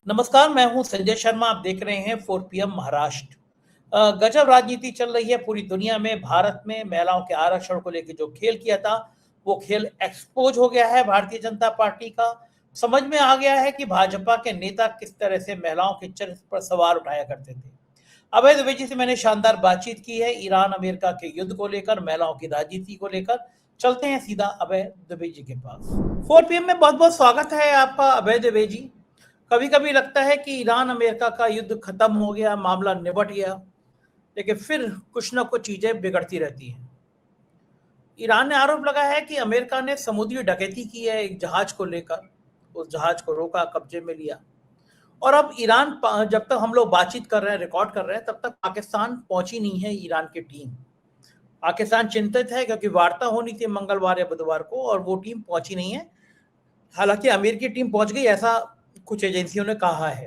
नमस्कार, मैं हूं संजय शर्मा। आप देख रहे हैं 4 PM महाराष्ट्र। गजब राजनीति चल रही है पूरी दुनिया में। भारत में महिलाओं के आरक्षण को लेकर जो खेल किया था, वो खेल एक्सपोज हो गया है भारतीय जनता पार्टी का। समझ में आ गया है कि भाजपा के नेता किस तरह से महिलाओं के चरित्र पर सवाल उठाया करते थे। अभय द्विवेदी से मैंने शानदार बातचीत की है ईरान अमेरिका के युद्ध को लेकर, महिलाओं की राजनीति को लेकर। चलते हैं सीधा अभय द्विवेदी के पास। 4 PM में बहुत बहुत स्वागत है आपका अभय द्विवेदी। कभी कभी लगता है कि ईरान अमेरिका का युद्ध खत्म हो गया, मामला निपट गया, लेकिन फिर कुछ ना कुछ चीजें बिगड़ती रहती हैं। ईरान ने आरोप लगाया है कि अमेरिका ने समुद्री डकैती की है एक जहाज को लेकर, उस जहाज को रोका, कब्जे में लिया। और अब ईरान, जब तक हम लोग बातचीत कर रहे हैं, रिकॉर्ड कर रहे हैं, तब तक पाकिस्तान पहुंची नहीं है ईरान की टीम। पाकिस्तान चिंतित है क्योंकि वार्ता होनी थी मंगलवार या बुधवार को और वो टीम पहुंची नहीं है। हालांकि अमेरिकी टीम पहुंच गई, ऐसा कुछ एजेंसियों ने कहा है।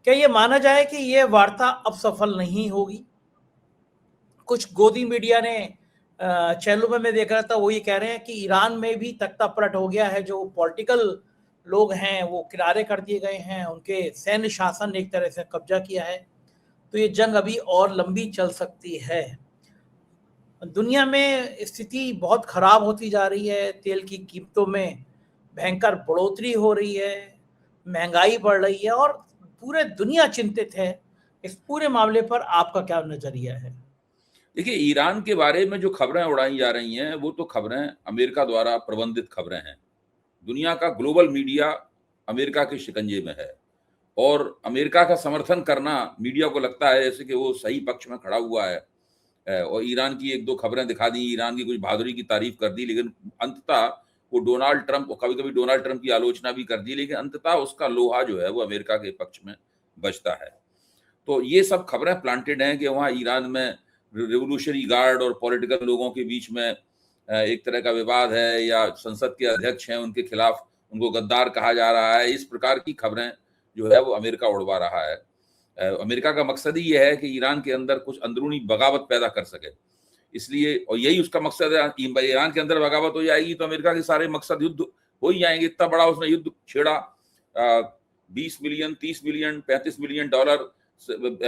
क्या ये माना जाए कि ये वार्ता अब सफल नहीं होगी? कुछ गोदी मीडिया ने चैनलों में मैं देख रहा था, वो ये कह रहे हैं कि ईरान में भी तख्ता पलट हो गया है। जो पॉलिटिकल लोग हैं वो किनारे कर दिए गए हैं, उनके सैन्य शासन ने एक तरह से कब्जा किया है। तो ये जंग अभी और लंबी चल सकती है। दुनिया में स्थिति बहुत खराब होती जा रही है। तेल की कीमतों में भयंकर बढ़ोतरी हो रही है, महंगाई बढ़ रही है और पूरे दुनिया चिंतित है। इस पूरे मामले पर आपका क्या नजरिया है? देखिए, ईरान के बारे में जो खबरें उड़ाई जा रही हैं, वो तो खबरें अमेरिका द्वारा प्रबंधित खबरें हैं। दुनिया का ग्लोबल मीडिया अमेरिका के शिकंजे में है और अमेरिका का समर्थन करना मीडिया को लगता है जैसे कि वो सही पक्ष में खड़ा हुआ है। और ईरान की एक दो खबरें दिखा दी, ईरान की कुछ बहादुरी की तारीफ कर दी, लेकिन अंततः वो डोनाल्ड ट्रंप, कभी कभी डोनाल्ड ट्रंप की आलोचना भी कर दी, लेकिन अंततः उसका लोहा जो है वो अमेरिका के पक्ष में बचता है। तो ये सब खबरें प्लांटेड हैं कि वहाँ ईरान में रिवोल्यूशनरी गार्ड और पॉलिटिकल लोगों के बीच में एक तरह का विवाद है, या संसद के अध्यक्ष हैं उनके खिलाफ उनको गद्दार कहा जा रहा है। इस प्रकार की खबरें जो है वो अमेरिका उड़वा रहा है। अमेरिका का मकसद ही यह है कि ईरान के अंदर कुछ अंदरूनी बगावत पैदा कर सके, इसलिए, और यही उसका मकसद है। ईरान के अंदर बगावत हो जाएगी तो अमेरिका के सारे मकसद युद्ध हो ही जाएंगे। इतना बड़ा उसने युद्ध छेड़ा, 20 million, 30 million, 35 million dollar,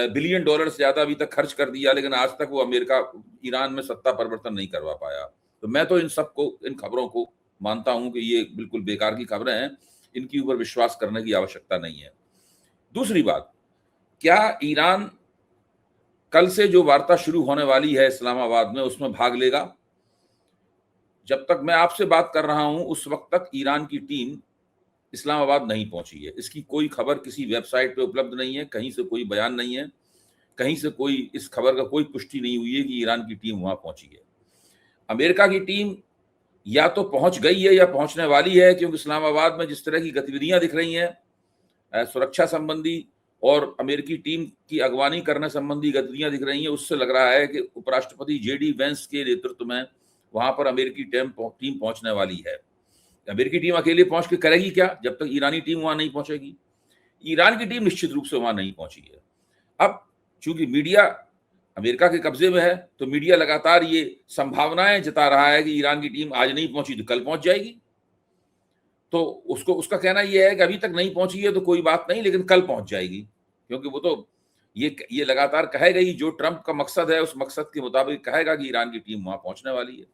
billion dollar से ज्यादा अभी तक खर्च कर दिया, लेकिन आज तक वो अमेरिका ईरान में सत्ता परिवर्तन नहीं करवा पाया। तो मैं तो इन खबरों को मानता हूं कि ये बिल्कुल बेकार की खबरें हैं, इनके ऊपर विश्वास करने की आवश्यकता नहीं है। दूसरी बात, क्या ईरान कल से जो वार्ता शुरू होने वाली है इस्लामाबाद में, उसमें भाग लेगा? जब तक मैं आपसे बात कर रहा हूं उस वक्त तक ईरान की टीम इस्लामाबाद नहीं पहुंची है। इसकी कोई खबर किसी वेबसाइट पे उपलब्ध नहीं है, कहीं से कोई बयान नहीं है, कहीं से कोई इस खबर का कोई पुष्टि नहीं हुई है कि ईरान की टीम वहां पहुंची है। अमेरिका की टीम या तो पहुंच गई है या पहुंचने वाली है, क्योंकि इस्लामाबाद में जिस तरह की गतिविधियां दिख रही हैं सुरक्षा संबंधी और अमेरिकी टीम की अगवानी करने संबंधी गतिविधियां दिख रही हैं, उससे लग रहा है कि उपराष्ट्रपति JD वेंस के नेतृत्व में वहां पर अमेरिकी टीम पहुंचने वाली है। अमेरिकी टीम अकेले पहुंच के करेगी क्या जब तक ईरानी टीम वहां नहीं पहुंचेगी? ईरान की टीम निश्चित रूप से वहां नहीं पहुंची है। अब चूंकि मीडिया अमेरिका के कब्जे में है, तो मीडिया लगातार ये संभावनाएं जता रहा है कि ईरान की टीम आज नहीं पहुंची तो कल पहुंच जाएगी। तो उसका कहना यह है कि अभी तक नहीं पहुंची है तो कोई बात नहीं, लेकिन कल पहुंच जाएगी, क्योंकि वो तो ये लगातार कहेगा ही, जो ट्रंप का मकसद है उस मकसद के मुताबिक कहेगा कि ईरान की टीम वहां पहुंचने वाली है।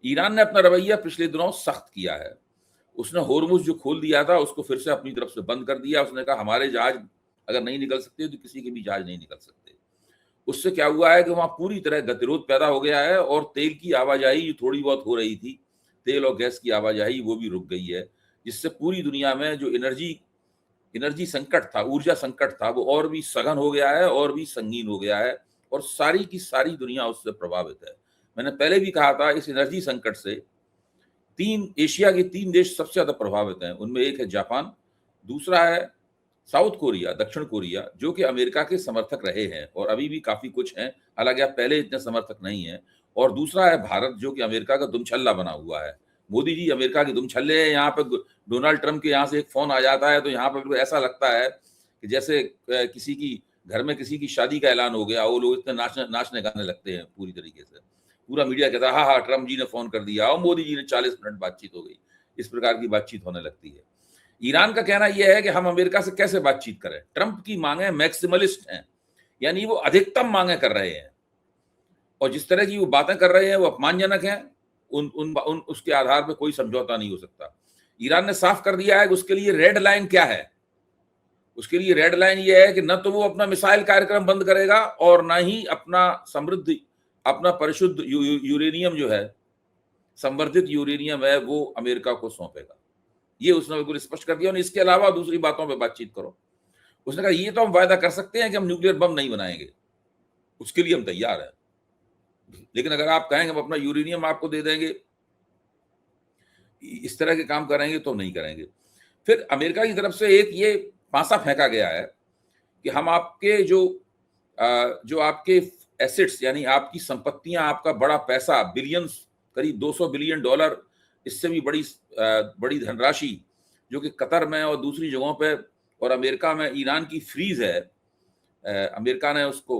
ईरान ने अपना रवैया पिछले दिनों सख्त किया है। उसने होर्मुज जो खोल दिया था उसको फिर से अपनी तरफ से बंद कर दिया। उसने कहा हमारे जहाज अगर नहीं निकल सकते तो किसी के भी जहाज नहीं निकल सकते। उससे क्या हुआ है कि वहां पूरी तरह गतिरोध पैदा हो गया है और तेल की आवाजाही जो थोड़ी बहुत हो रही थी, तेल और गैस की आवाजाही, वो भी रुक गई है, जिससे पूरी दुनिया में जो एनर्जी संकट था, ऊर्जा संकट था, वो और भी सघन हो गया है और भी संगीन हो गया है और सारी की सारी दुनिया उससे प्रभावित है। मैंने पहले भी कहा था, इस एनर्जी संकट से एशिया के 3 देश सबसे ज्यादा प्रभावित हैं। उनमें एक है जापान, दूसरा है साउथ कोरिया, दक्षिण कोरिया, जो कि अमेरिका के समर्थक रहे हैं और अभी भी काफी कुछ हैं, हालांकि अब पहले इतने समर्थक नहीं है। और दूसरा है भारत, जो कि अमेरिका का दुमछल्ला बना हुआ है। मोदी जी अमेरिका के दुमछल्ले हैं। यहाँ पे डोनाल्ड ट्रंप के यहाँ से एक फोन आ जाता है तो यहाँ पर ऐसा लगता है कि जैसे किसी की घर में किसी की शादी का ऐलान हो गया, वो लोग इतने नाचने गाने लगते हैं पूरी तरीके से। पूरा मीडिया कहता है हाँ, ट्रंप जी ने फोन कर दिया और मोदी जी ने 40 मिनट बातचीत हो गई। इस प्रकार की बातचीत होने लगती है। ईरान का कहना यह है कि हम अमेरिका से कैसे बातचीत करें। ट्रंप की मांगे मैक्सिमलिस्ट हैं, यानी वो अधिकतम मांगे कर रहे हैं, और जिस तरह की वो बातें कर रहे हैं वो अपमानजनक हैं। उन उसके आधार पर कोई समझौता नहीं हो सकता। ईरान ने साफ कर दिया है कि उसके लिए रेड लाइन क्या है। उसके लिए रेड लाइन ये है कि न तो वो अपना मिसाइल कार्यक्रम बंद करेगा और ना ही अपना परिशुद्ध यूरेनियम जो है, संवर्धित यूरेनियम है, वो अमेरिका को सौंपेगा। ये उसने बिल्कुल स्पष्ट कर दिया। और इसके अलावा दूसरी बातों पे बातचीत करो। उसने कहा ये तो हम वायदा कर सकते हैं कि हम न्यूक्लियर बम नहीं बनाएंगे, उसके लिए हम तैयार हैं, लेकिन अगर आप कहेंगे हम अपना यूरेनियम आपको दे देंगे, इस तरह के काम करेंगे तो नहीं करेंगे। फिर अमेरिका की तरफ से एक ये पासा फेंका गया है कि हम आपके जो आपके एसेट्स, यानी आपकी संपत्तियां, आपका बड़ा पैसा, बिलियंस, करीब 200 बिलियन डॉलर, इससे भी बड़ी धनराशि जो कि कतर में और दूसरी जगहों पे और अमेरिका में ईरान की फ्रीज है, अमेरिका ने उसको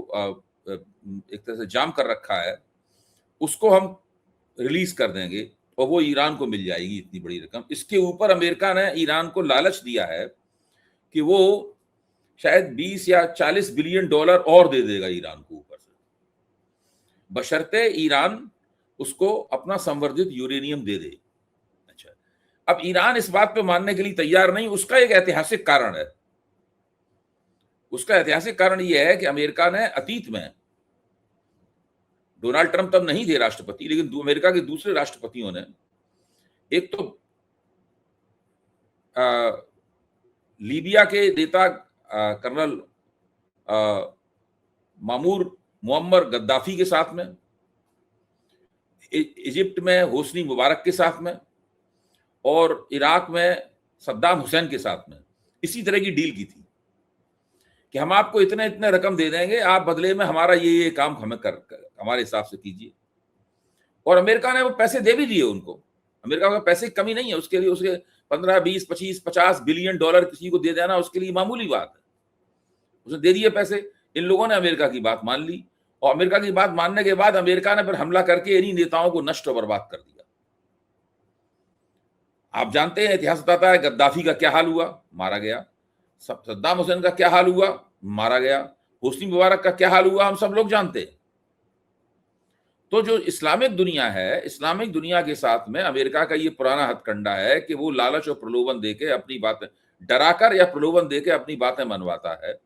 एक तरह से जाम कर रखा है, उसको हम रिलीज कर देंगे और वो ईरान को मिल जाएगी इतनी बड़ी रकम। इसके ऊपर अमेरिका ने ईरान को लालच दिया है कि वो शायद 20 या 40 बिलियन डॉलर और दे देगा ईरान को ऊपर से, बशर्ते ईरान उसको अपना संवर्धित यूरेनियम दे दे। अच्छा, अब ईरान इस बात पे मानने के लिए तैयार नहीं। उसका एक ऐतिहासिक कारण है। उसका ऐतिहासिक कारण यह है कि अमेरिका ने अतीत में, डोनाल्ड ट्रंप तब नहीं थे राष्ट्रपति, लेकिन अमेरिका के दूसरे राष्ट्रपतियों ने, एक तो लीबिया के नेता कर्नल मुअम्मर गद्दाफी के साथ में, इजिप्ट में होस्नी मुबारक के साथ में, और इराक में सद्दाम हुसैन के साथ में इसी तरह की डील की थी कि हम आपको इतने इतने रकम दे देंगे, आप बदले में हमारा ये काम हमारे हिसाब से कीजिए। और अमेरिका ने वो पैसे दे भी दिए उनको। अमेरिका का पैसे की कमी नहीं है, उसके लिए उसके 15, 20, 25, 50 बिलियन डॉलर किसी को दे देना उसके लिए मामूली बात है। उसने दे दिए पैसे। इन लोगों ने अमेरिका की बात मान ली, और अमेरिका की बात मानने के बाद अमेरिका ने फिर हमला करके इन्हीं नेताओं को नष्ट और बर्बाद कर दिया। आप जानते हैं, इतिहास बताता है गद्दाफी का क्या हाल हुआ, मारा गया। सद्दाम हुसैन का क्या हाल हुआ, मारा गया। होस्नी मुबारक का क्या हाल हुआ, हम सब लोग जानते हैं। तो जो इस्लामिक दुनिया है, इस्लामिक दुनिया के साथ में अमेरिका का ये पुराना हथकंडा है कि वो लालच और प्रलोभन देके अपनी बातें, डराकर या प्रलोभन देके अपनी बातें मनवाता है,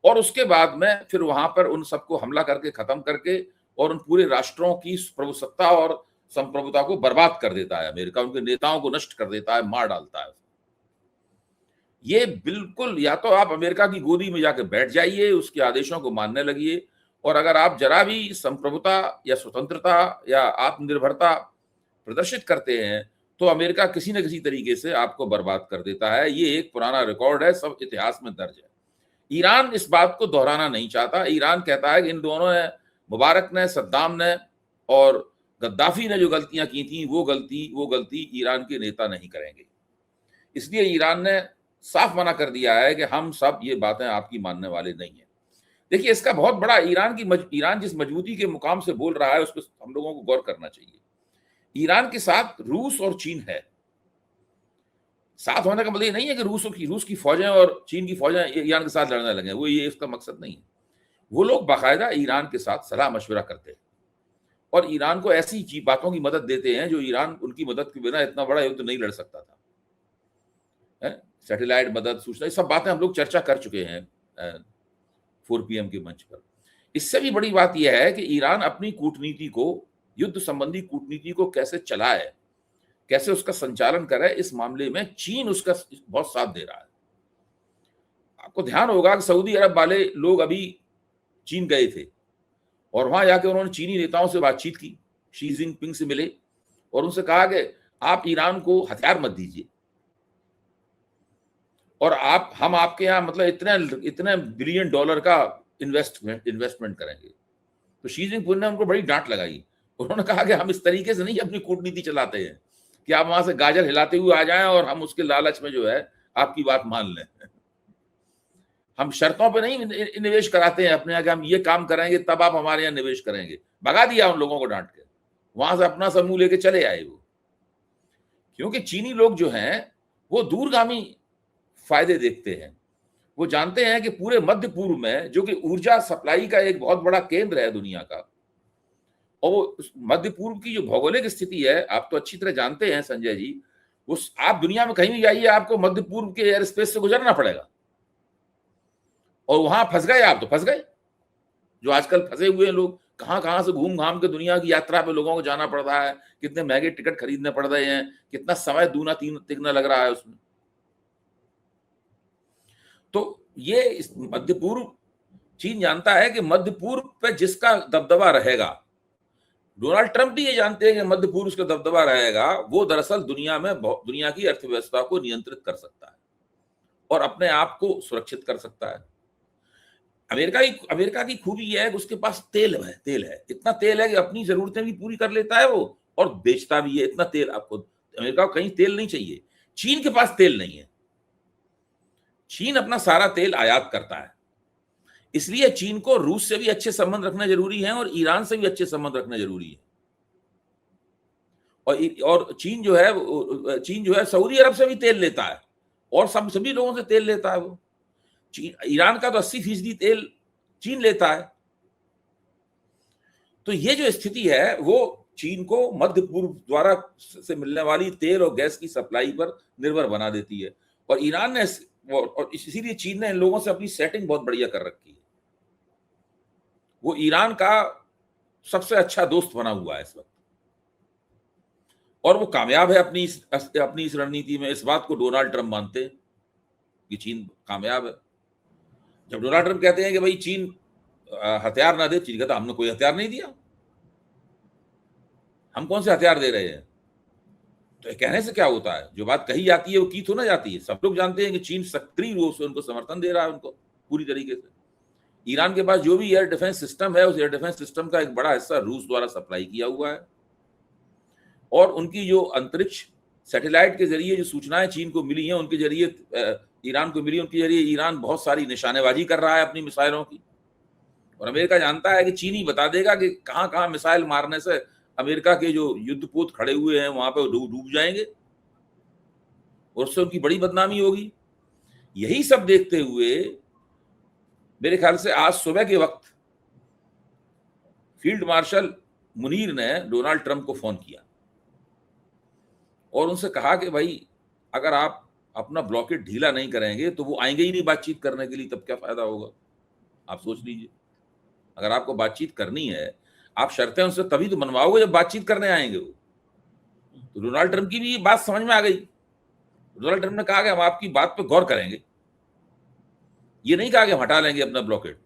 और उसके बाद में फिर वहां पर उन सबको हमला करके खत्म करके और उन पूरे राष्ट्रों की प्रभुसत्ता और संप्रभुता को बर्बाद कर देता है। अमेरिका उनके नेताओं को नष्ट कर देता है, मार डालता है। ये बिल्कुल, या तो आप अमेरिका की गोदी में जाके बैठ जाइए, उसके आदेशों को मानने लगिए, और अगर आप जरा भी संप्रभुता या स्वतंत्रता या आत्मनिर्भरता प्रदर्शित करते हैं तो अमेरिका किसी न किसी तरीके से आपको बर्बाद कर देता है। ये एक पुराना रिकॉर्ड है, सब इतिहास में दर्ज है। ईरान इस बात को दोहराना नहीं चाहता। ईरान कहता है कि इन दोनों ने, मुबारक ने, सद्दाम ने और गद्दाफी ने जो गलतियां की थी, वो गलती ईरान के नेता नहीं करेंगे। इसलिए ईरान ने साफ मना कर दिया है कि हम सब ये बातें आपकी मानने वाले नहीं है। देखिए, इसका बहुत बड़ा ईरान जिस मजबूती के मुकाम से बोल रहा है उस पर हम लोगों को गौर करना चाहिए। ईरान के साथ रूस और चीन है। साथ होने का मतलब ये नहीं है कि रूस की फौजें और चीन की फौजें ईरान के साथ लड़ने लगे, वो ये इसका मकसद नहीं है। वो लोग बाकायदा ईरान के साथ सलाह मशवरा करते हैं और ईरान को ऐसी बातों की मदद देते हैं जो ईरान उनकी मदद के बिना इतना बड़ा युद्ध नहीं लड़ सकता था। सैटेलाइट मदद, सूचना, ये सब बातें हम लोग चर्चा कर चुके हैं 4 PM के मंच पर। इससे भी बड़ी बात यह है कि ईरान अपनी कूटनीति को, युद्ध संबंधी कूटनीति को कैसे चलाए, कैसे उसका संचालन करे, इस मामले में चीन उसका बहुत साथ दे रहा है। आपको ध्यान होगा कि सऊदी अरब वाले लोग अभी चीन गए थे और वहां जाके उन्होंने चीनी नेताओं से बातचीत की, शी जिनपिंग से मिले और उनसे कहा कि आप ईरान को हथियार मत दीजिए और हम आपके यहाँ मतलब इतने बिलियन डॉलर का इन्वेस्टमेंट करेंगे। तो शी जिनपिंग ने उनको बड़ी डांट लगाई। उन्होंने कहा कि हम इस तरीके से नहीं अपनी कूटनीति चलाते हैं कि आप वहां से गाजर हिलाते हुए आ जाएं और हम उसके लालच में जो है आपकी बात मान लें। हम शर्तों पे नहीं निवेश कराते हैं अपने यहाँ कि हम ये काम करेंगे तब आप हमारे यहाँ निवेश करेंगे। भगा दिया उन लोगों को डांट के, वहां से अपना समूह लेके चले आए वो। क्योंकि चीनी लोग जो हैं वो दूरगामी फायदे देखते हैं। वो जानते हैं कि पूरे मध्य पूर्व में, जो कि ऊर्जा सप्लाई का एक बहुत बड़ा केंद्र है दुनिया का, और वो मध्य पूर्व की जो भौगोलिक स्थिति है आप तो अच्छी तरह जानते हैं संजय जी। उस आप दुनिया में कहीं भी जाइए आपको मध्य पूर्व के एयर स्पेस से गुजरना पड़ेगा, और वहां फंस गए आप तो फंस गए। जो आजकल फंसे हुए हैं लोग, कहां कहां से घूम घाम के दुनिया की यात्रा पे लोगों को जाना पड़ रहा है, कितने महंगे टिकट खरीदने पड़ रहे हैं, कितना समय दूना तीन तिगना लग रहा है उसमें। तो ये इस मध्य पूर्व, चीन जानता है कि मध्य पूर्व पे जिसका दबदबा रहेगा, डोनाल्ड ट्रंप भी ये जानते हैं कि मध्य पूर्व उसका दबदबा रहेगा, वो दरअसल दुनिया की अर्थव्यवस्था को नियंत्रित कर सकता है और अपने आप को सुरक्षित कर सकता है। अमेरिका की खूबी यह है कि उसके पास तेल है, इतना तेल है कि अपनी जरूरतें भी पूरी कर लेता है वो, और बेचता भी है। इतना तेल आपको, अमेरिका को कहीं तेल नहीं चाहिए। चीन के पास तेल नहीं है। चीन अपना सारा तेल आयात करता है, इसलिए चीन को रूस से भी अच्छे संबंध रखना जरूरी है और ईरान से भी अच्छे संबंध रखना जरूरी है। और चीन जो है सऊदी अरब से भी तेल लेता है, और सभी लोगों से तेल लेता है वो। ईरान का तो 80% तेल चीन लेता है। तो ये जो स्थिति है वो चीन को मध्य पूर्व द्वारा से मिलने वाली तेल और गैस की सप्लाई पर निर्भर बना देती है। और ईरान ने, और इसीलिए चीन ने इन लोगों से अपनी सेटिंग बहुत बढ़िया कर रखी है। वो ईरान का सबसे अच्छा दोस्त बना हुआ है इस वक्त, और वो कामयाब है अपनी इस रणनीति में। इस बात को डोनाल्ड ट्रंप मानते हैं कि चीन कामयाब है। जब डोनाल्ड ट्रंप कहते हैं कि भाई चीन हथियार ना दे, चीन कहता हमने कोई हथियार नहीं दिया, हम कौन से हथियार दे रहे हैं। तो कहने से क्या होता है, जो बात कही जाती है वो की तो ना जाती है। सब लोग जानते हैं कि चीन सक्रिय रूप से उनको समर्थन दे रहा है, उनको पूरी तरीके से। ईरान के पास जो भी एयर डिफेंस सिस्टम है, उस एयर डिफेंस सिस्टम का एक बड़ा हिस्सा रूस द्वारा सप्लाई किया हुआ है, और उनकी जो अंतरिक्ष सैटेलाइट के जरिए जो सूचनाएं चीन को मिली हैं, उनके जरिए ईरान को मिली, उनके जरिए ईरान बहुत सारी निशानेबाजी कर रहा है अपनी मिसाइलों की। और अमेरिका जानता है कि चीन ही बता देगा कि कहां कहां मिसाइल मारने से अमेरिका के जो युद्धपोत खड़े हुए हैं वहां पे डूब जाएंगे, और उससे उनकी बड़ी बदनामी होगी। यही सब देखते हुए मेरे ख्याल से आज सुबह के वक्त फील्ड मार्शल मुनीर ने डोनाल्ड ट्रंप को फोन किया और उनसे कहा कि भाई अगर आप अपना ब्लॉकेट ढीला नहीं करेंगे तो वो आएंगे ही नहीं बातचीत करने के लिए, तब क्या फायदा होगा। आप सोच लीजिए, अगर आपको बातचीत करनी है, आप शर्तें उनसे तभी तो मनवाओगे जब बातचीत करने आएंगे वो। तो डोनाल्ड ट्रंप की भी बात समझ में आ गई। डोनाल्ड ट्रंप ने कहा कि हम आपकी बात पर गौर करेंगे, ये नहीं कहा कि हम हटा लेंगे अपना ब्लॉकेट।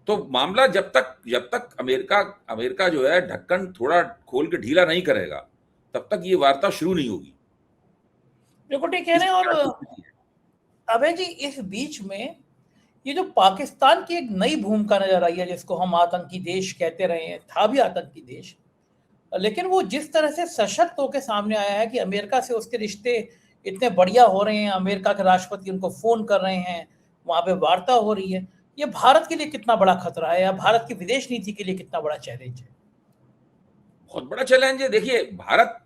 तो मामला जब तक अमेरिका जो है ढक्कन थोड़ा खोल के ढीला नहीं करेगा, तब तक ये वार्ता शुरू नहीं होगी। बिल्कुल ठीक कह रहे हैं। और अभय जी, इस बीच में ये जो पाकिस्तान की एक नई भूमिका नजर आई है, जिसको हम आतंकी देश कहते रहे हैं, था भी आतंकी देश, लेकिन वो जिस तरह से सशक्त होकर सामने आया है कि अमेरिका से उसके रिश्ते इतने बढ़िया हो रहे हैं, अमेरिका के राष्ट्रपति उनको फोन कर रहे हैं, वहां पे वार्ता हो रही है, ये भारत के लिए कितना बड़ा खतरा है, या भारत की विदेश नीति के लिए कितना बड़ा चैलेंज है? बहुत बड़ा चैलेंज है। देखिए भारत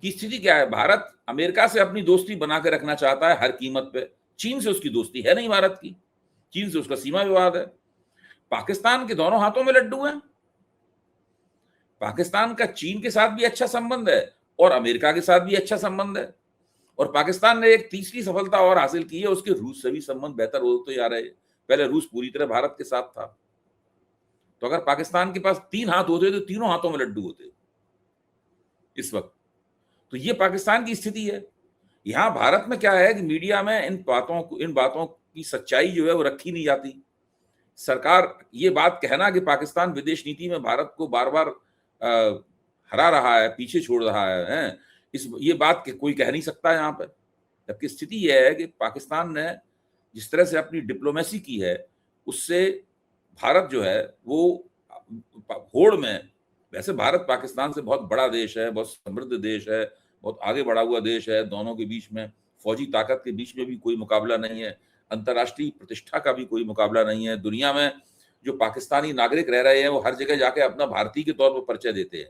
की स्थिति क्या है, भारत अमेरिका से अपनी दोस्ती बना के रखना चाहता है हर कीमत पे। चीन से उसकी दोस्ती है नहीं भारत की, चीन से उसका सीमा विवाद है। पाकिस्तान के दोनों हाथों में लड्डू हैं। पाकिस्तान का चीन के साथ भी अच्छा संबंध है और अमेरिका के साथ भी अच्छा संबंध है, और पाकिस्तान ने एक तीसरी सफलता और हासिल की है, उसके रूस से भी संबंध बेहतर होते जा रहे हैं। पहले रूस पूरी तरह भारत के साथ था, तो अगर पाकिस्तान के पास 3 हाथ होते तो तीनों हाथों में लड्डू होते इस वक्त। तो ये पाकिस्तान की स्थिति है। यहां भारत में क्या है कि मीडिया में इन बातों की सच्चाई जो है वो रखी नहीं जाती। सरकार ये बात कहना कि पाकिस्तान विदेश नीति में भारत को बार बार हरा रहा है, पीछे छोड़ रहा है, ये बात कोई कह नहीं सकता यहाँ पे। जबकि स्थिति यह है कि पाकिस्तान ने जिस तरह से अपनी डिप्लोमेसी की है, उससे भारत जो है वो होड़ में, वैसे भारत पाकिस्तान से बहुत बड़ा देश है, बहुत समृद्ध देश है, बहुत आगे बढ़ा हुआ देश है। दोनों के बीच में फौजी ताकत के बीच में भी कोई मुकाबला नहीं है, अंतर्राष्ट्रीय प्रतिष्ठा का भी कोई मुकाबला नहीं है। दुनिया में जो पाकिस्तानी नागरिक रह रहे हैं वो हर जगह जाके अपना भारतीय के तौर पर परिचय देते हैं,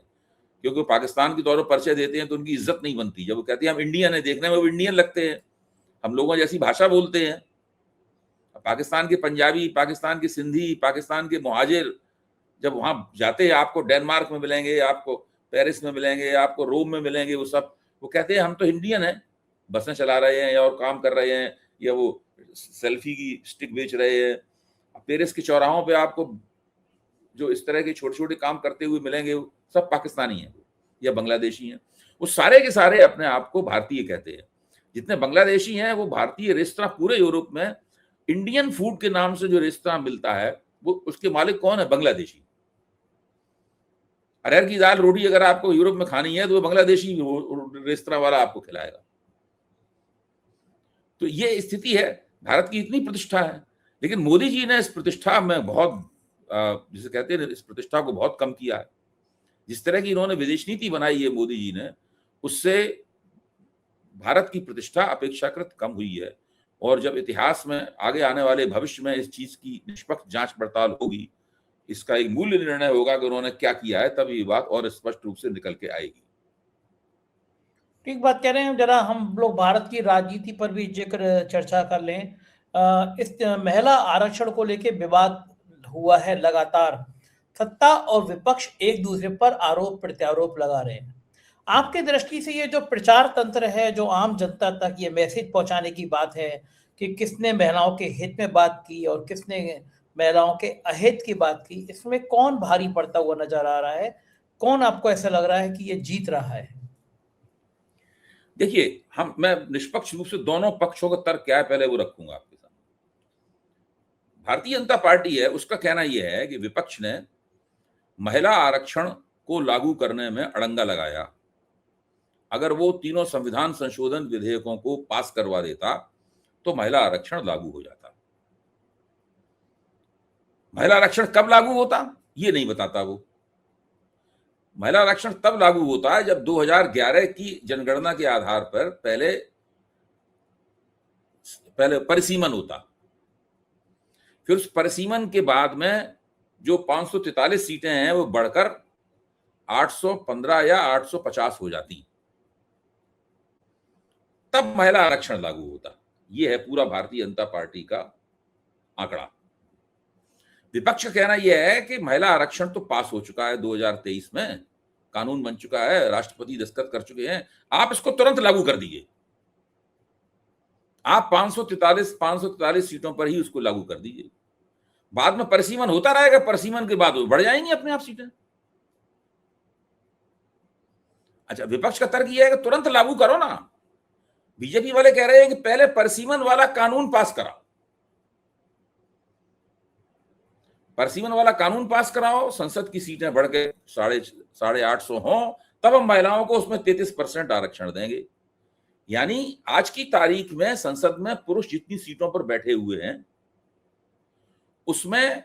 क्योंकि पाकिस्तान के तौर पर परिचय देते हैं तो उनकी इज्जत नहीं बनती। जब वो कहते हैं हम इंडियन है, देखने में वो इंडियन लगते हैं, हम लोगों जैसी भाषा बोलते हैं। पाकिस्तान के पंजाबी, पाकिस्तान के सिंधी, पाकिस्तान के मुहाजिर जब वहां जाते हैं, आपको डेनमार्क में मिलेंगे, आपको पेरिस में मिलेंगे, आपको रोम में मिलेंगे, वो कहते हैं हम तो इंडियन हैं, बसें चला रहे हैं या और काम कर रहे हैं, या वो सेल्फी की स्टिक बेच रहे हैं। पेरिस के चौराहों पे आपको जो इस तरह के छोटे छोटे काम करते हुए मिलेंगे, वो सब पाकिस्तानी हैं या बांग्लादेशी हैं। वो सारे के सारे अपने आप को भारतीय कहते हैं। जितने बांग्लादेशी हैं वो भारतीय रेस्तरां पूरे यूरोप में, इंडियन फूड के नाम से जो रेस्तरां मिलता है, वो उसके मालिक कौन है? बांग्लादेशी। अरहर की दाल रोटी अगर आपको यूरोप में खानी है तो वो बांग्लादेशी रेस्तरां वाला आपको खिलाएगा। तो ये स्थिति है। भारत की इतनी प्रतिष्ठा है, लेकिन मोदी जी ने इस प्रतिष्ठा में बहुत जिसे कहते हैं इस प्रतिष्ठा को बहुत कम किया है। जिस तरह की इन्होंने विदेश नीति बनाई है मोदी जी ने, उससे भारत की प्रतिष्ठा अपेक्षाकृत कम हुई है। और जब इतिहास में आगे आने वाले भविष्य में इस चीज की निष्पक्ष जांच पड़ताल होगी, इसका एक मूल्य निर्णय होगा कि उन्होंने क्या किया है, तब ये बात और स्पष्ट रूप से निकल के आएगी। ठीक बात कह रहे हैं। जरा हम लोग भारत की राजनीति पर भी जिक्र चर्चा कर लें। इस महिला आरक्षण को लेकर विवाद हुआ है लगातार। सत्ता और विपक्ष एक दूसरे पर आरोप प्रत्यारोप लगा रहे हैं। आपकी दृष्टि से ये जो प्रचार तंत्र है, जो आम जनता तक ये मैसेज पहुंचाने की बात है कि किसने महिलाओं के हित में बात की और किसने महिलाओं के अहित की बात की, इसमें कौन भारी पड़ता हुआ नजर आ रहा है? कौन आपको ऐसा लग रहा है कि ये जीत रहा है? देखिए, मैं निष्पक्ष रूप से दोनों पक्षों का तर्क क्या है पहले वो रखूंगा आपके सामने। भारतीय जनता पार्टी है, उसका कहना यह है कि विपक्ष ने महिला आरक्षण को लागू करने में अड़ंगा लगाया। अगर वो तीनों संविधान संशोधन विधेयकों को पास करवा देता तो महिला आरक्षण लागू हो जाता। महिला आरक्षण कब लागू होता ये नहीं बताता वो। महिला आरक्षण तब लागू होता है जब 2011 की जनगणना के आधार पर पहले परिसीमन होता। फिर उस परिसीमन के बाद में जो 543 सीटें हैं वो बढ़कर 815 या 850 हो जाती, तब महिला आरक्षण लागू होता। यह है पूरा भारतीय जनता पार्टी का आंकड़ा। विपक्ष का कहना यह है कि महिला आरक्षण तो पास हो चुका है 2023 में, कानून बन चुका है, राष्ट्रपति दस्तखत कर चुके हैं, आप इसको तुरंत लागू कर दीजिए। आप 543 सीटों पर ही उसको लागू कर दीजिए। बाद में परिसीमन होता रहेगा, परिसीमन के बाद वो बढ़ जाएंगी अपने आप सीटें। अच्छा, विपक्ष का तर्क यह है कि तुरंत लागू करो ना। बीजेपी वाले कह रहे हैं कि पहले परिसीमन वाला कानून पास कराओ, परिसीमन वाला कानून पास कराओ, संसद की सीटें बढ़ के 850 हो, तब हम महिलाओं को उसमें 33% आरक्षण देंगे। यानी आज की तारीख में संसद में पुरुष जितनी सीटों पर बैठे हुए हैं उसमें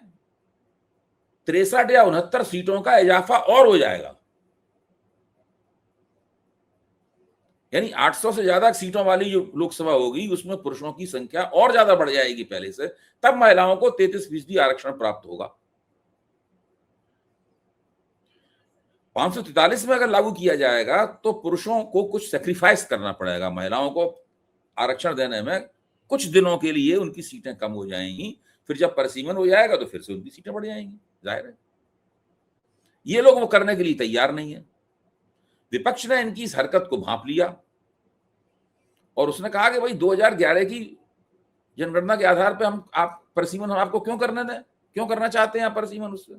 63 या 69 सीटों का इजाफा और हो जाएगा। यानी 800 से ज्यादा सीटों वाली जो लोकसभा होगी उसमें पुरुषों की संख्या और ज्यादा बढ़ जाएगी पहले से, तब महिलाओं को 33% आरक्षण प्राप्त होगा। 543 में अगर लागू किया जाएगा तो पुरुषों को कुछ सेक्रीफाइस करना पड़ेगा, महिलाओं को आरक्षण देने में कुछ दिनों के लिए उनकी सीटें कम हो जाएंगी। फिर जब परिसीमन हो जाएगा तो फिर से उनकी सीटें बढ़ जाएंगी, जाहिर है। ये लोग वो करने के लिए तैयार नहीं है। विपक्ष ने इनकी इस हरकत को भांप लिया और उसने कहा कि भाई 2011 की जनगणना के आधार पे आप परिसीमन आपको क्यों करने दें, क्यों करना चाहते हैं आप परिसीमन उससे?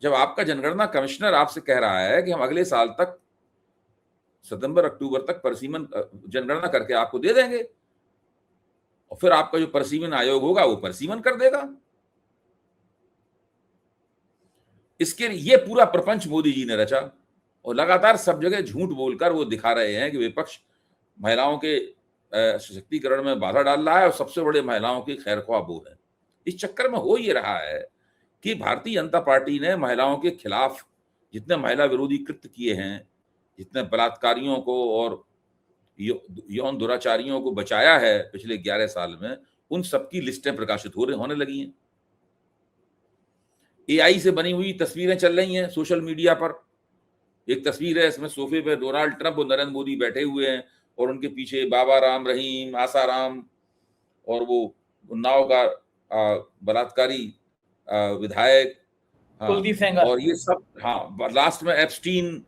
जब आपका जनगणना कमिश्नर आपसे कह रहा है कि हम अगले साल तक सितंबर अक्टूबर तक परिसीमन जनगणना करके आपको दे देंगे, और फिर आपका जो परिसीमन आयोग होगा वो परिसीमन कर देगा। इसके लिए ये पूरा प्रपंच मोदी जी ने रचा और लगातार सब जगह झूठ बोलकर वो दिखा रहे हैं कि विपक्ष महिलाओं के सशक्तिकरण में बाधा डाल रहा है और सबसे बड़े महिलाओं की खैरख्वाह वो है। इस चक्कर में हो ये रहा है कि भारतीय जनता पार्टी ने महिलाओं के खिलाफ जितने महिला विरोधी कृत्य किए हैं, जितने बलात्कारियों को और यौन दुराचारियों को बचाया है पिछले 11 साल में, उन सबकी लिस्टें प्रकाशित होने लगी हैं। एआई से बनी हुई तस्वीरें चल रही हैं सोशल मीडिया पर। एक तस्वीर है, इसमें सोफे पे डोनाल्ड ट्रंप और नरेंद्र मोदी बैठे हुए हैं और उनके पीछे बाबा राम रहीम, आसाराम और वो उन्नाव का बलात्कारी विधायक, हाँ, कुलदीप सेंगर, और ये सब, हाँ, लास्ट में एप्स्टीन,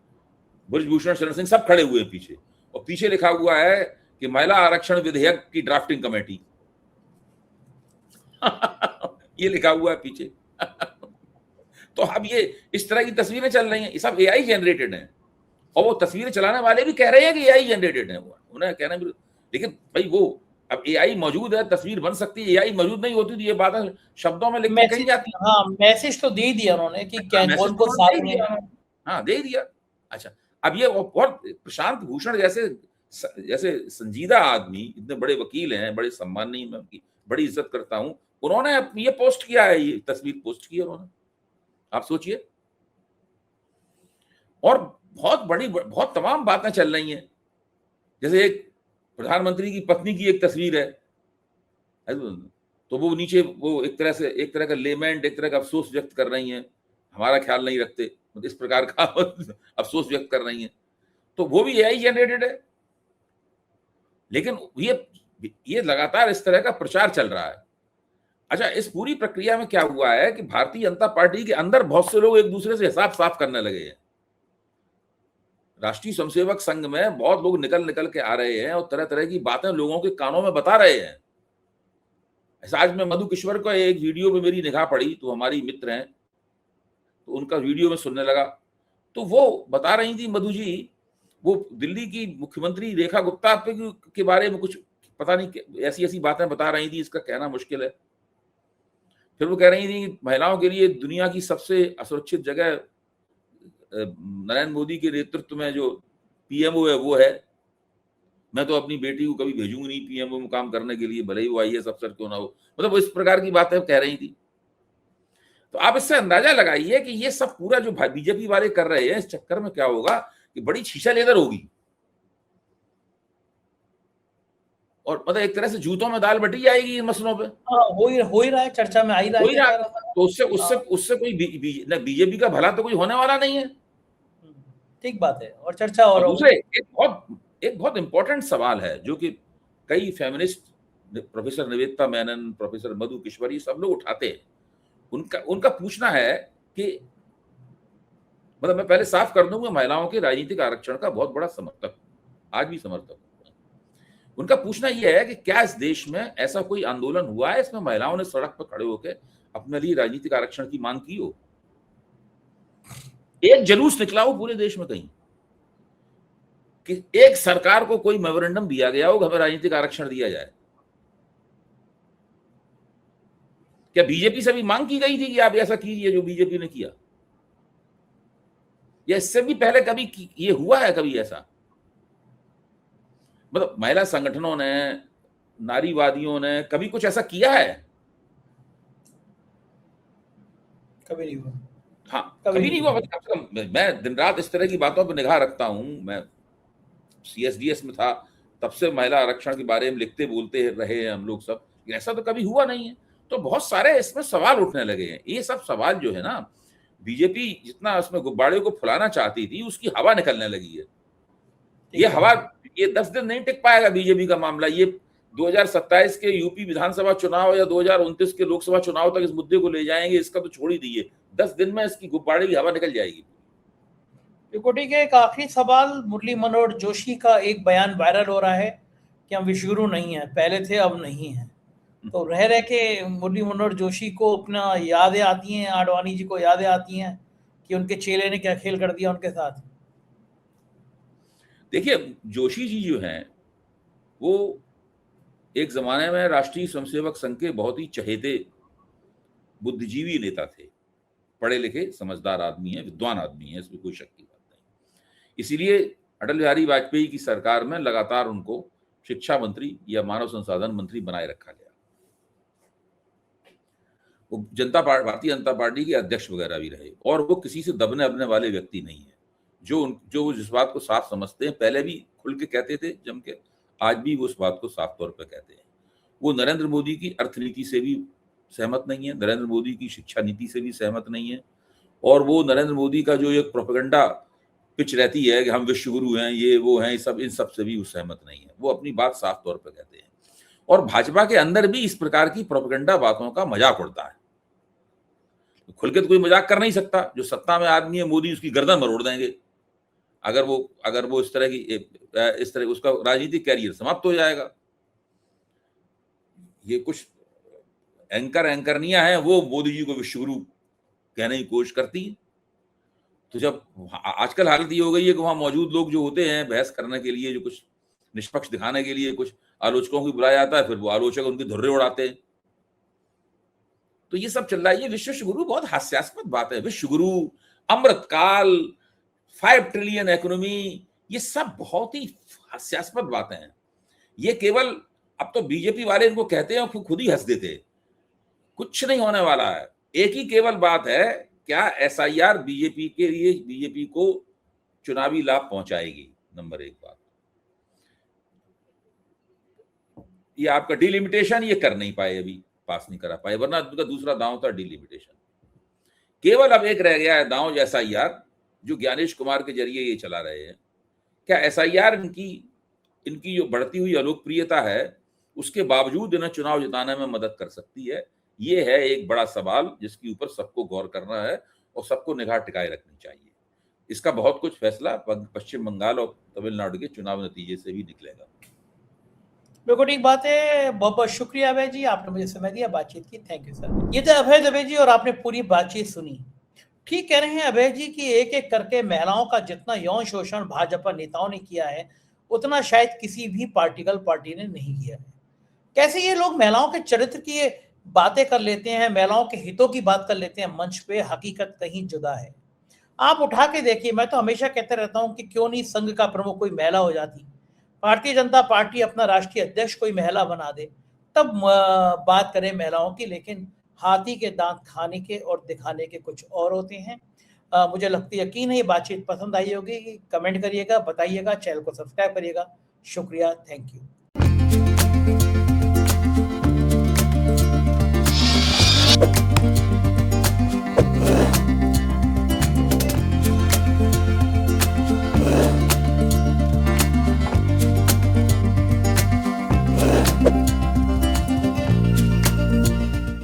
ब्रजभूषण शरण सिंह सब खड़े हुए पीछे, और पीछे लिखा हुआ है कि महिला आरक्षण विधेयक की ड्राफ्टिंग कमेटी ये लिखा हुआ है पीछे। तो अब ये इस तरह की तस्वीरें चल रही हैं, ये सब एआई जनरेटेड हैं, और वो तस्वीरें चलाने वाले भी कह रहे हैं कि एआई जनरेटेड है, उन्हें कहना भी, लेकिन भाई वो अब एआई मौजूद है, तस्वीर बन सकती है, एआई मौजूद नहीं होती तो ये बातें शब्दों में लिख के कही जाती है। हाँ, मैसेज तो दे ही दिया उन्होंने कि कौन को साथ में, हाँ, दे दिया। अच्छा, अब ये बहुत प्रशांत भूषण जैसे जैसे संजीदा आदमी, इतने बड़े वकील हैं, बड़े सम्माननीय, मैं उनकी बड़ी इज्जत करता हूं, उन्होंने ये पोस्ट किया है, ये तस्वीर पोस्ट की है उन्होंने, आप सोचिए। और बहुत तमाम बातें चल रही हैं, जैसे एक प्रधानमंत्री की पत्नी की एक तस्वीर है, तो वो नीचे वो एक तरह का लेमेंट, एक तरह का अफसोस व्यक्त कर रही हैं, हमारा ख्याल नहीं रखते, इस प्रकार का अफसोस व्यक्त कर रही हैं, तो वो भी एआई जनरेटेड है। लेकिन ये लगातार इस तरह का प्रचार चल रहा है। अच्छा, इस पूरी प्रक्रिया में क्या हुआ है कि भारतीय जनता पार्टी के अंदर बहुत से लोग एक दूसरे से हिसाब साफ करने लगे हैं। राष्ट्रीय स्वयंसेवक संघ में बहुत लोग निकल के आ रहे हैं और तरह तरह की बातें लोगों के कानों में बता रहे हैं। ऐसा आज मैं मधु किश्वर का एक वीडियो में मेरी निगाह पड़ी, तो हमारी मित्र हैं, तो उनका वीडियो में सुनने लगा, तो वो बता रही थी मधु जी, वो दिल्ली की मुख्यमंत्री रेखा गुप्ता के बारे में कुछ पता नहीं ऐसी बातें बता रही थी, इसका कहना मुश्किल है। फिर वो कह रही थी कि महिलाओं के लिए दुनिया की सबसे असुरक्षित जगह नरेंद्र मोदी के नेतृत्व में जो पीएमओ है वो है, मैं तो अपनी बेटी को कभी भेजूंगी नहीं पीएमओ में काम करने के लिए, भले ही वो आईएएस अफसर क्यों ना हो, मतलब वो इस प्रकार की बातें कह रही थी। तो आप इससे अंदाजा लगाइए कि ये सब पूरा जो बीजेपी वाले कर रहे हैं, इस चक्कर में क्या होगा कि बड़ी शीशा लेदर होगी, और मतलब एक तरह से जूतों में दाल बटी जाएगी इन मसलों पे। हो ही रहा है, चर्चा में आ ही रहा है। तो उससे कोई बीजेपी का भला तो कोई होने वाला नहीं है। ठीक बात है, और चर्चा और दूसरे एक बहुत इंपॉर्टेंट सवाल है जो कि कई feminist, professor Nivedita Menon, professor Madhu Kishwar, ये सब लोग उठाते हैं। उनका पूछना है कि, मतलब मैं पहले साफ कर दूंगा, महिलाओं के राजनीतिक आरक्षण का बहुत बड़ा समर्थक, आज भी समर्थक। उनका पूछना यह है कि क्या इस देश में ऐसा कोई आंदोलन हुआ है इसमें महिलाओं ने सड़क पर खड़े होकर अपने लिए राजनीतिक आरक्षण की मांग की हो? एक जुलूस निकला हो पूरे देश में कहीं कि एक सरकार को कोई मेमोरेंडम दिया गया हो हमें राजनीतिक आरक्षण दिया जाए? क्या बीजेपी से भी मांग की गई थी कि आप ऐसा कीजिए जो बीजेपी ने किया? या इससे भी पहले कभी ये हुआ है कभी ऐसा? मतलब महिला संगठनों ने, नारीवादियों ने कभी कुछ ऐसा किया है? कभी नहीं हुआ। हाँ, कभी नहीं हुआ। मैं दिन रात इस तरह की बातों पर निगाह रखता हूं, मैं सीएसडीएस में था, तब से महिला आरक्षण के बारे में लिखते बोलते रहे हैं हम लोग सब, ऐसा तो कभी हुआ नहीं है। तो बहुत सारे इसमें सवाल उठने लगे हैं। ये सब सवाल जो है ना, बीजेपी जितना उसमें गुब्बारे को फुलाना चाहती थी उसकी हवा निकलने लगी है। ये हवा, ये 10 दिन नहीं टिक पाएगा बीजेपी का मामला। ये 2027 के यूपी विधानसभा चुनाव या 2029 के लोकसभा चुनाव तक इस मुद्दे को ले जाएंगे, इसका तो छोड़ ही दीजिए, 10 दिन में इसकी गुब्बारे की हवा निकल जाएगी। त्रिकुटी के एक आखिरी सवाल, मुरली मनोहर जोशी का एक बयान वायरल हो रहा है कि हम विश्वगुरु नहीं है, पहले थे अब नहीं है। तो रह के मुरली मनोहर जोशी को अपना यादें आती हैं, आडवाणी जी को यादें आती हैं कि उनके चेले ने क्या खेल कर दिया उनके साथ। देखिए, जोशी जी जो हैं वो एक जमाने में राष्ट्रीय स्वयंसेवक संघ के बहुत ही चहेते बुद्धिजीवी नेता थे, पढ़े लिखे समझदार आदमी हैं, विद्वान आदमी हैं, इसमें कोई शक की बात नहीं। इसीलिए अटल बिहारी वाजपेयी की सरकार में लगातार उनको शिक्षा मंत्री या मानव संसाधन मंत्री बनाए रखा गया। वो भारतीय जनता पार्टी के अध्यक्ष वगैरह भी रहे, और वो किसी से दबने अबने वाले व्यक्ति नहीं है। जो जिस बात को साफ समझते हैं, पहले भी खुल के कहते थे जम के, आज भी वो उस बात को साफ तौर पर कहते हैं। वो नरेंद्र मोदी की अर्थनीति से भी सहमत नहीं है, नरेंद्र मोदी की शिक्षा नीति से भी सहमत नहीं है, और वो नरेंद्र मोदी का जो एक प्रोपेगेंडा पिच रहती है कि हम विश्वगुरु हैं, ये वो हैं, इन सब से भी वो सहमत नहीं है। वो अपनी बात साफ तौर पर कहते हैं और भाजपा के अंदर भी इस प्रकार की प्रोपेगेंडा बातों का मजाक उड़ता है। खुल के तो कोई मजाक कर नहीं सकता। जो सत्ता में आदमी है मोदी, उसकी गर्दन मरोड़ देंगे अगर वो इस तरह उसका राजनीतिक कैरियर समाप्त हो जाएगा। ये कुछ एंकरनियां हैं, वो मोदी जी को विश्वगुरु कहने की कोशिश करती हैं। तो जब आजकल हालत ये हो गई है कि वहां मौजूद लोग जो होते हैं बहस करने के लिए, जो कुछ निष्पक्ष दिखाने के लिए कुछ आलोचकों को बुलाया जाता है, फिर वो आलोचक उनके धुर्रे उड़ाते हैं। तो ये सब चल रहा है। ये विश्वगुरु बहुत हास्यास्पद बात है। विश्वगुरु, अमृतकाल, 5 ट्रिलियन इकोनॉमी, ये सब बहुत ही हास्यास्पद बातें हैं। ये केवल अब तो बीजेपी वाले इनको कहते हैं और खुद ही हंस देते हैं। कुछ नहीं होने वाला है। एक ही केवल बात है, क्या एसआईआर बीजेपी को चुनावी लाभ पहुंचाएगी? नंबर 1 बात। ये आपका डिलिमिटेशन ये कर नहीं पाए, अभी पास नहीं करा पाए, वरना उनका दूसरा दांव था डिलिमिटेशन। केवल अब एक रह गया है दांव एसआईआर, जो ज्ञानेश कुमार के जरिए ये चला रहे हैं। क्या एसआईआर इनकी जो बढ़ती हुई अलोकप्रियता है, उसके बावजूद इन्हें चुनाव जिताने में मदद कर सकती है? ये है एक बड़ा सवाल जिसके ऊपर सबको गौर करना है और सबको निगाह टिकाए रखनी चाहिए। इसका बहुत कुछ फैसला पश्चिम बंगाल और तमिलनाडु के चुनाव नतीजे से भी निकलेगा। बिल्कुल ठीक बात है। बहुत बहुत शुक्रिया अभय जी, आपने मुझे समय दिया, बातचीत की। Thank you sir. ये थे अभय दवे जी और आपने पूरी बातचीत सुनी। ठीक कह रहे हैं अभय जी कि एक एक करके महिलाओं का जितना यौन शोषण भाजपा नेताओं ने किया है, उतना शायद किसी भी पार्टी ने नहीं किया है। कैसे ये लोग महिलाओं के चरित्र की बातें कर लेते हैं, महिलाओं के हितों की बात कर लेते हैं मंच पे, हकीकत कहीं जुदा है। आप उठा के देखिए, मैं तो हमेशा कहते रहता हूं कि क्यों नहीं संघ का प्रमुख कोई महिला हो जाती, भारतीय जनता पार्टी अपना राष्ट्रीय अध्यक्ष कोई महिला बना दे, तब बात करें महिलाओं की। लेकिन हाथी के दांत खाने के और दिखाने के कुछ और होते हैं। मुझे यकीन है ये बातचीत पसंद आई होगी। कमेंट करिएगा, बताइएगा, चैनल को सब्सक्राइब करिएगा। शुक्रिया, थैंक यू।